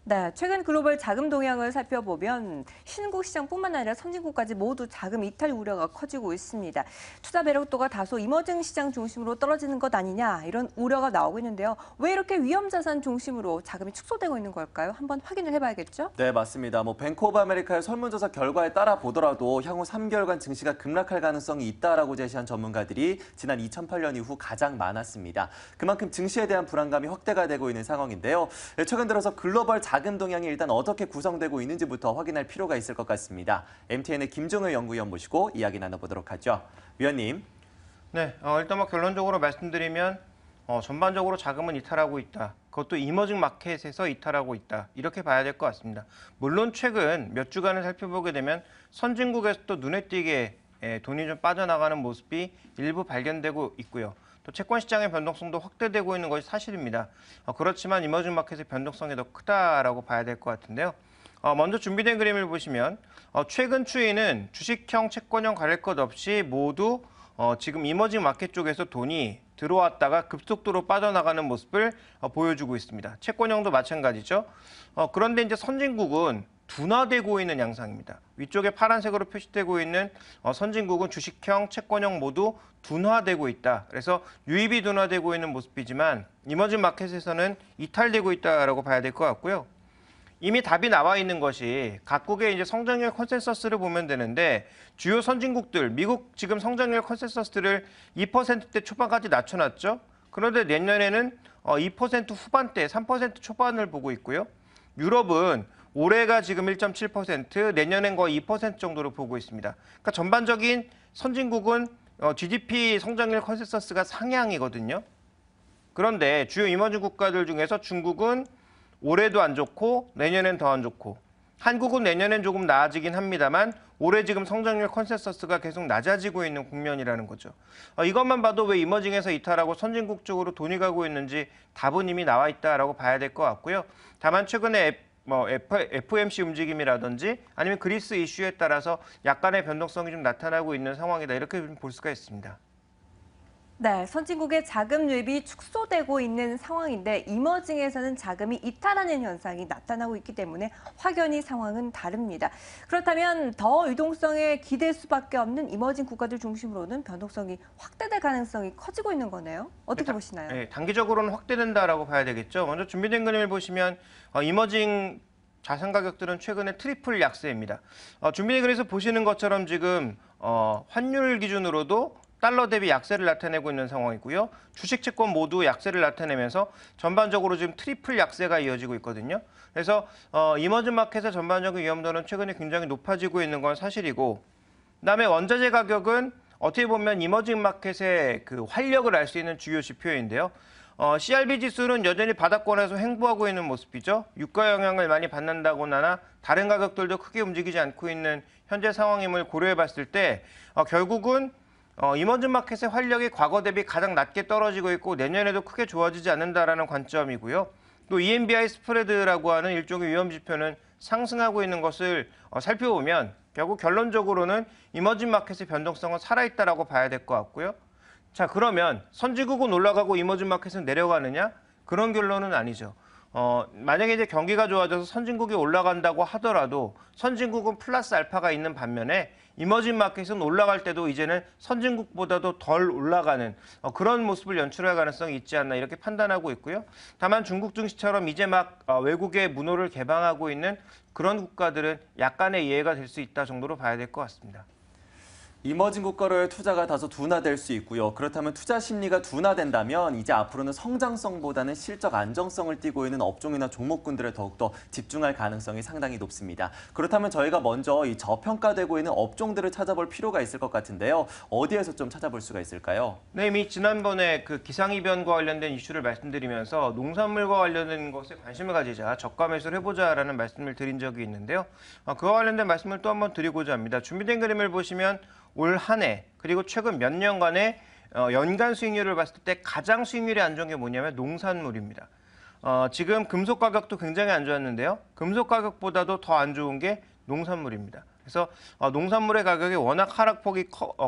네, 최근 글로벌 자금 동향을 살펴보면 신흥국 시장뿐만 아니라 선진국까지 모두 자금 이탈 우려가 커지고 있습니다. 투자 매력도가 다소 이머징 시장 중심으로 떨어지는 것 아니냐 이런 우려가 나오고 있는데요. 왜 이렇게 위험 자산 중심으로 자금이 축소되고 있는 걸까요? 한번 확인을 해봐야겠죠? 네, 맞습니다. 뱅크 오브 아메리카의 설문조사 결과에 따라 보더라도 향후 3개월간 증시가 급락할 가능성이 있다라고 제시한 전문가들이 지난 2008년 이후 가장 많았습니다. 그만큼 증시에 대한 불안감이 확대가 되고 있는 상황인데요. 최근 들어서 글로벌 자금 동향이 일단 어떻게 구성되고 있는지부터 확인할 필요가 있을 것 같습니다. MTN의 김종을 연구위원 모시고 이야기 나눠보도록 하죠. 위원님. 네, 일단 결론적으로 말씀드리면 전반적으로 자금은 이탈하고 있다. 그것도 이머징 마켓에서 이탈하고 있다. 이렇게 봐야 될 것 같습니다. 물론 최근 몇 주간을 살펴보게 되면 선진국에서도 눈에 띄게 돈이 좀 빠져나가는 모습이 일부 발견되고 있고요. 또 채권 시장의 변동성도 확대되고 있는 것이 사실입니다. 그렇지만 이머징 마켓의 변동성이 더 크다라고 봐야 될 것 같은데요. 먼저 준비된 그림을 보시면 최근 추이는 주식형, 채권형 가릴 것 없이 모두 지금 이머징 마켓 쪽에서 돈이 들어왔다가 급속도로 빠져나가는 모습을 보여주고 있습니다. 채권형도 마찬가지죠. 그런데 이제 선진국은 둔화되고 있는 양상입니다. 위쪽에 파란색으로 표시되고 있는 선진국은 주식형, 채권형 모두 둔화되고 있다. 그래서 유입이 둔화되고 있는 모습이지만 이머징 마켓에서는 이탈되고 있다라고 봐야 될 것 같고요. 이미 답이 나와 있는 것이 각국의 이제 성장률 컨센서스를 보면 되는데 주요 선진국들, 미국 지금 성장률 컨센서스를 2%대 초반까지 낮춰놨죠. 그런데 내년에는 2% 후반대, 3% 초반을 보고 있고요. 유럽은 올해가 지금 1.7%, 내년엔 거의 2% 정도로 보고 있습니다. 그러니까 전반적인 선진국은 GDP 성장률 컨센서스가 상향이거든요. 그런데 주요 이머징 국가들 중에서 중국은 올해도 안 좋고 내년엔 더 안 좋고 한국은 내년엔 조금 나아지긴 합니다만 올해 지금 성장률 컨센서스가 계속 낮아지고 있는 국면이라는 거죠. 이것만 봐도 왜 이머징에서 이탈하고 선진국 쪽으로 돈이 가고 있는지 답은 이미 나와 있다라고 봐야 될 것 같고요. 다만 최근에 FMC 움직임이라든지 아니면 그리스 이슈에 따라서 약간의 변동성이 좀 나타나고 있는 상황이다. 이렇게 볼 수가 있습니다. 네, 선진국의 자금 유입이 축소되고 있는 상황인데 이머징에서는 자금이 이탈하는 현상이 나타나고 있기 때문에 확연히 상황은 다릅니다. 그렇다면 더 유동성에 기댈 수밖에 없는 이머징 국가들 중심으로는 변동성이 확대될 가능성이 커지고 있는 거네요. 어떻게 보시나요? 네, 단기적으로는 확대된다라고 봐야 되겠죠. 먼저 준비된 그림을 보시면 이머징 자산 가격들은 최근에 트리플 약세입니다. 준비된 그림에서 보시는 것처럼 지금 환율 기준으로도 달러 대비 약세를 나타내고 있는 상황이고요. 주식, 채권 모두 약세를 나타내면서 전반적으로 지금 트리플 약세가 이어지고 있거든요. 그래서 이머징 마켓의 전반적인 위험도는 최근에 굉장히 높아지고 있는 건 사실이고 그다음에 원자재 가격은 어떻게 보면 이머징 마켓의 그 활력을 알 수 있는 주요 지표인데요. CRB 지수는 여전히 바닥권에서 횡보하고 있는 모습이죠. 유가 영향을 많이 받는다거나 다른 가격들도 크게 움직이지 않고 있는 현재 상황임을 고려해 봤을 때 결국은 이머징 마켓의 활력이 과거 대비 가장 낮게 떨어지고 있고 내년에도 크게 좋아지지 않는다라는 관점이고요. 또 EMBI 스프레드라고 하는 일종의 위험 지표는 상승하고 있는 것을 살펴보면 결국 결론적으로는 이머징 마켓의 변동성은 살아있다라고 봐야 될 것 같고요. 자, 그러면 선진국은 올라가고 이머징 마켓은 내려가느냐? 그런 결론은 아니죠. 만약에 이제 경기가 좋아져서 선진국이 올라간다고 하더라도 선진국은 플러스 알파가 있는 반면에 이머징 마켓은 올라갈 때도 이제는 선진국보다도 덜 올라가는 그런 모습을 연출할 가능성이 있지 않나 이렇게 판단하고 있고요. 다만 중국 증시처럼 이제 막 외국의 문호를 개방하고 있는 그런 국가들은 약간의 예외가 될 수 있다 정도로 봐야 될 것 같습니다. 이머징 국가로의 투자가 다소 둔화될 수 있고요. 그렇다면 투자 심리가 둔화된다면 이제 앞으로는 성장성보다는 실적 안정성을 띠고 있는 업종이나 종목군들에 더욱더 집중할 가능성이 상당히 높습니다. 그렇다면 저희가 먼저 이 저평가되고 있는 업종들을 찾아볼 필요가 있을 것 같은데요. 어디에서 좀 찾아볼 수가 있을까요? 네, 이미 지난번에 그 기상이변과 관련된 이슈를 말씀드리면서 농산물과 관련된 것에 관심을 가지자, 저가 매수를 해보자라는 말씀을 드린 적이 있는데요. 그와 관련된 말씀을 또 한번 드리고자 합니다. 준비된 그림을 보시면 올 한 해 그리고 최근 몇 년간의 연간 수익률을 봤을 때 가장 수익률이 안 좋은 게 뭐냐면 농산물입니다. 지금 금속 가격도 굉장히 안 좋았는데요. 금속 가격보다도 더 안 좋은 게 농산물입니다. 그래서 농산물의 가격이 워낙 하락폭이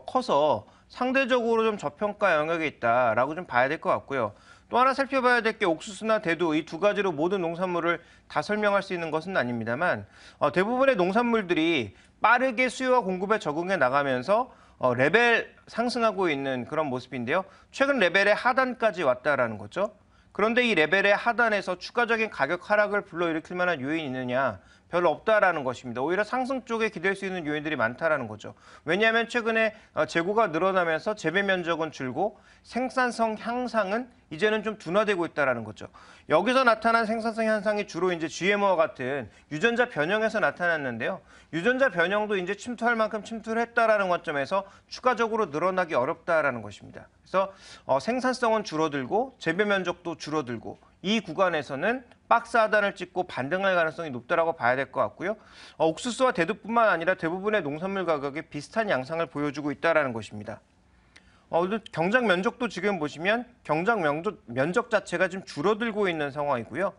커서 상대적으로 좀 저평가 영역에 있다라고 좀 봐야 될 것 같고요. 또 하나 살펴봐야 될 게 옥수수나 대두 이 두 가지로 모든 농산물을 다 설명할 수 있는 것은 아닙니다만 대부분의 농산물들이 빠르게 수요와 공급에 적응해 나가면서 레벨 상승하고 있는 그런 모습인데요. 최근 레벨의 하단까지 왔다라는 거죠. 그런데 이 레벨의 하단에서 추가적인 가격 하락을 불러일으킬 만한 요인이 있느냐? 별로 없다라는 것입니다. 오히려 상승 쪽에 기댈 수 있는 요인들이 많다라는 거죠. 왜냐하면 최근에 재고가 늘어나면서 재배 면적은 줄고 생산성 향상은 이제는 좀 둔화되고 있다라는 거죠. 여기서 나타난 생산성 현상이 주로 이제 GMO와 같은 유전자 변형에서 나타났는데요. 유전자 변형도 이제 침투할 만큼 침투를 했다라는 관점에서 추가적으로 늘어나기 어렵다라는 것입니다. 그래서 생산성은 줄어들고 재배 면적도 줄어들고 이 구간에서는 박스 하단을 찍고 반등할 가능성이 높다라고 봐야 될 것 같고요. 옥수수와 대두뿐만 아니라 대부분의 농산물 가격이 비슷한 양상을 보여주고 있다라는 것입니다. 경작 면적도 지금 보시면 경작 면적 자체가 지금 줄어들고 있는 상황이고요.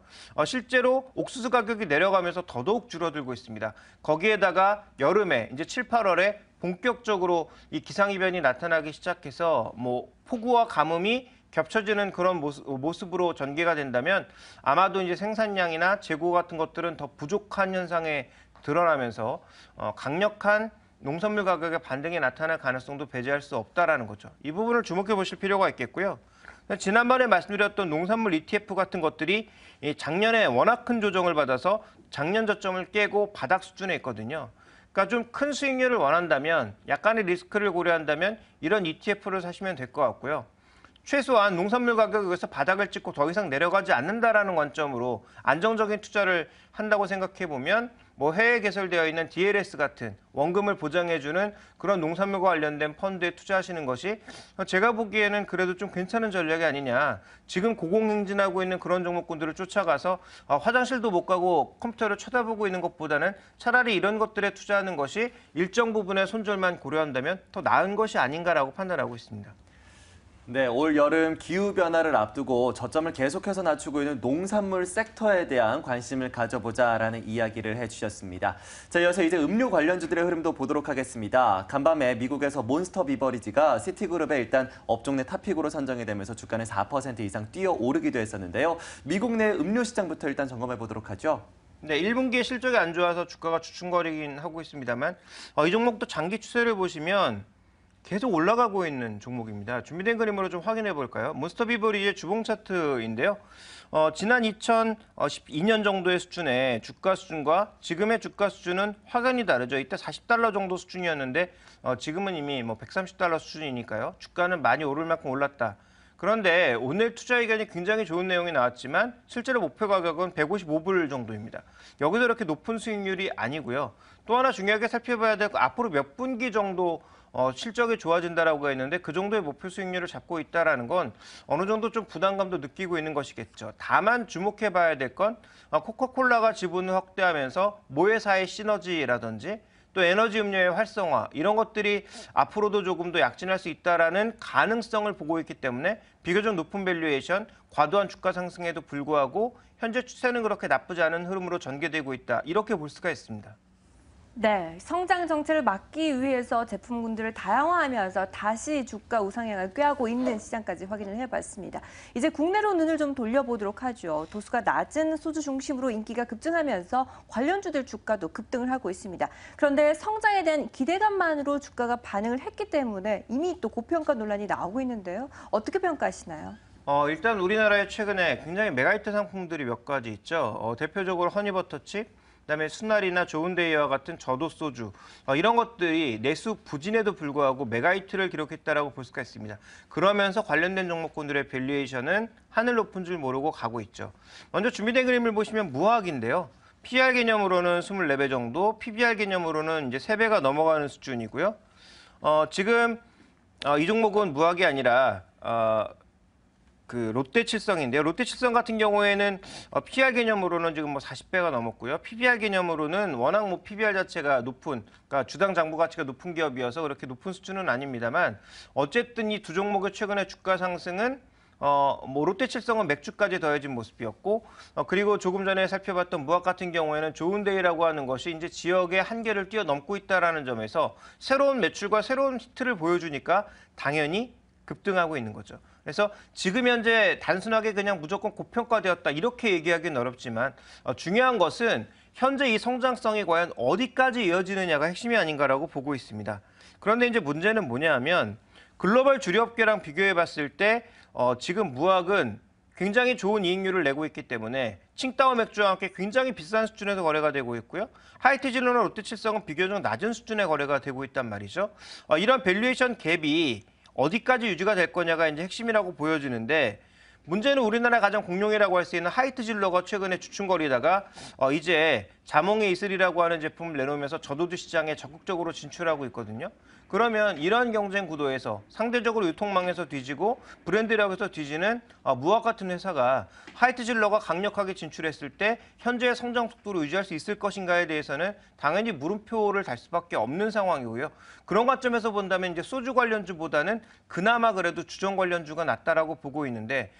실제로 옥수수 가격이 내려가면서 더더욱 줄어들고 있습니다. 거기에다가 여름에 이제 7, 8월에 본격적으로 이 기상이변이 나타나기 시작해서 폭우와 가뭄이 겹쳐지는 그런 모습으로 전개가 된다면 아마도 이제 생산량이나 재고 같은 것들은 더 부족한 현상에 드러나면서 강력한 농산물 가격의 반등이 나타날 가능성도 배제할 수 없다라는 거죠. 이 부분을 주목해 보실 필요가 있겠고요. 지난번에 말씀드렸던 농산물 ETF 같은 것들이 작년에 워낙 큰 조정을 받아서 작년 저점을 깨고 바닥 수준에 있거든요. 그러니까 좀 큰 수익률을 원한다면 약간의 리스크를 고려한다면 이런 ETF를 사시면 될 것 같고요. 최소한 농산물 가격이 여기서 바닥을 찍고 더 이상 내려가지 않는다라는 관점으로 안정적인 투자를 한다고 생각해 보면 해외에 개설되어 있는 DLS 같은 원금을 보장해주는 그런 농산물과 관련된 펀드에 투자하시는 것이 제가 보기에는 그래도 좀 괜찮은 전략이 아니냐. 지금 고공행진하고 있는 그런 종목군들을 쫓아가서 화장실도 못 가고 컴퓨터를 쳐다보고 있는 것보다는 차라리 이런 것들에 투자하는 것이 일정 부분의 손절만 고려한다면 더 나은 것이 아닌가라고 판단하고 있습니다. 네, 올 여름 기후변화를 앞두고 저점을 계속해서 낮추고 있는 농산물 섹터에 대한 관심을 가져보자라는 이야기를 해주셨습니다. 자, 이어서 이제 음료 관련주들의 흐름도 보도록 하겠습니다. 간밤에 미국에서 몬스터 비버리지가 시티그룹의 일단 업종 내 탑픽으로 선정이 되면서 주가는 4% 이상 뛰어오르기도 했었는데요. 미국 내 음료 시장부터 일단 점검해 보도록 하죠. 네, 1분기에 실적이 안 좋아서 주가가 주춤거리긴 하고 있습니다만 이 종목도 장기 추세를 보시면 계속 올라가고 있는 종목입니다. 준비된 그림으로 좀 확인해 볼까요? 몬스터 비버리지의 주봉 차트인데요. 지난 2012년 정도의 수준의 주가 수준과 지금의 주가 수준은 확연히 다르죠. 이때 $40 정도 수준이었는데 지금은 이미 130달러 수준이니까요. 주가는 많이 오를 만큼 올랐다. 그런데 오늘 투자 의견이 굉장히 좋은 내용이 나왔지만 실제로 목표 가격은 155불 정도입니다. 여기서 이렇게 높은 수익률이 아니고요. 또 하나 중요하게 살펴봐야 될 거 앞으로 몇 분기 정도 실적이 좋아진다라고 했는데 그 정도의 목표 수익률을 잡고 있다라는 건 어느 정도 좀 부담감도 느끼고 있는 것이겠죠. 다만 주목해 봐야 될 건 코카콜라가 지분을 확대하면서 모회사의 시너지라든지 또 에너지 음료의 활성화 이런 것들이 앞으로도 조금 더 약진할 수 있다라는 가능성을 보고 있기 때문에 비교적 높은 밸류에이션, 과도한 주가 상승에도 불구하고 현재 추세는 그렇게 나쁘지 않은 흐름으로 전개되고 있다. 이렇게 볼 수가 있습니다. 네, 성장 정체를 막기 위해서 제품군들을 다양화하면서 다시 주가 우상향을 꾀하고 있는 시장까지 확인을 해봤습니다. 이제 국내로 눈을 좀 돌려보도록 하죠. 도수가 낮은 소주 중심으로 인기가 급증하면서 관련주들 주가도 급등을 하고 있습니다. 그런데 성장에 대한 기대감만으로 주가가 반응을 했기 때문에 이미 또 고평가 논란이 나오고 있는데요. 어떻게 평가하시나요? 일단 우리나라에 최근에 굉장히 메가히트 상품들이 몇 가지 있죠. 대표적으로 허니버터칩, 그다음에 순날이나 좋은데이와 같은 저도 소주 이런 것들이 내수 부진에도 불구하고 메가히트를 기록했다라고 볼 수가 있습니다. 그러면서 관련된 종목군들의 밸류에이션은 하늘 높은 줄 모르고 가고 있죠. 먼저 준비된 그림을 보시면 무화학인데요. PR 개념으로는 24배 정도, PBR 개념으로는 이제 3배가 넘어가는 수준이고요. 지금 이 종목은 무화학이 아니라 롯데칠성인데요. 롯데칠성 같은 경우에는 PR 개념으로는 지금 40배가 넘었고요. PBR 개념으로는 워낙 PBR 자체가 높은, 그러니까 주당 장부 가치가 높은 기업이어서 그렇게 높은 수준은 아닙니다만 어쨌든 이 두 종목의 최근의 주가 상승은 뭐 롯데칠성은 맥주까지 더해진 모습이었고, 그리고 조금 전에 살펴봤던 무학 같은 경우에는 좋은데이라고 하는 것이 이제 지역의 한계를 뛰어넘고 있다라는 점에서 새로운 매출과 새로운 히트를 보여주니까 당연히 급등하고 있는 거죠. 그래서 지금 현재 단순하게 그냥 무조건 고평가되었다 이렇게 얘기하기는 어렵지만 중요한 것은 현재 이 성장성이 과연 어디까지 이어지느냐가 핵심이 아닌가라고 보고 있습니다. 그런데 이제 문제는 뭐냐 하면 글로벌 주류업계랑 비교해 봤을 때 지금 무학은 굉장히 좋은 이익률을 내고 있기 때문에 칭따오 맥주와 함께 굉장히 비싼 수준에서 거래가 되고 있고요. 하이티진로나 롯데칠성은 비교적 낮은 수준의 거래가 되고 있단 말이죠. 이런 밸류에이션 갭이 어디까지 유지가 될 거냐가 이제 핵심이라고 보여지는데 문제는 우리나라 가장 공룡이라고 할 수 있는 하이트질러가 최근에 주춤거리다가 이제 자몽에 이슬이라고 하는 제품을 내놓으면서 저도주 시장에 적극적으로 진출하고 있거든요. 그러면 이런 경쟁 구도에서 상대적으로 유통망에서 뒤지고 브랜드력에서 뒤지는 무학 같은 회사가 하이트질러가 강력하게 진출했을 때 현재의 성장 속도를 유지할 수 있을 것인가에 대해서는 당연히 물음표를 달 수밖에 없는 상황이고요. 그런 관점에서 본다면 이제 소주 관련주보다는 그나마 그래도 주정 관련주가 낫다라고 보고 있는데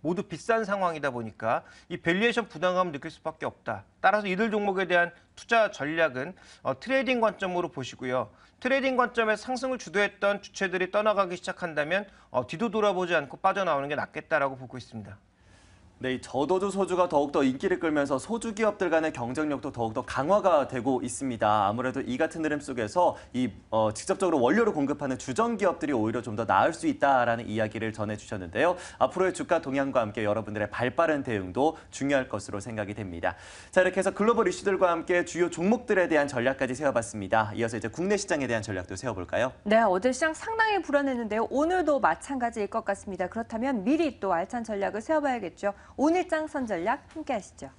모두 비싼 상황이다 보니까 이 밸류에이션 부담감을 느낄 수밖에 없다. 따라서 이들 종목에 대한 투자 전략은 트레이딩 관점으로 보시고요. 트레이딩 관점에서 상승을 주도했던 주체들이 떠나가기 시작한다면 뒤도 돌아보지 않고 빠져나오는 게 낫겠다라고 보고 있습니다. 네, 이 저도주 소주가 더욱더 인기를 끌면서 소주 기업들 간의 경쟁력도 더욱더 강화가 되고 있습니다. 아무래도 이 같은 흐름 속에서 직접적으로 원료를 공급하는 주정 기업들이 오히려 좀 더 나을 수 있다라는 이야기를 전해주셨는데요. 앞으로의 주가 동향과 함께 여러분들의 발빠른 대응도 중요할 것으로 생각이 됩니다. 자, 이렇게 해서 글로벌 이슈들과 함께 주요 종목들에 대한 전략까지 세워봤습니다. 이어서 이제 국내 시장에 대한 전략도 세워볼까요? 네, 어제 시장 상당히 불안했는데요. 오늘도 마찬가지일 것 같습니다. 그렇다면 미리 또 알찬 전략을 세워봐야겠죠. 오늘장 선전략 함께 하시죠.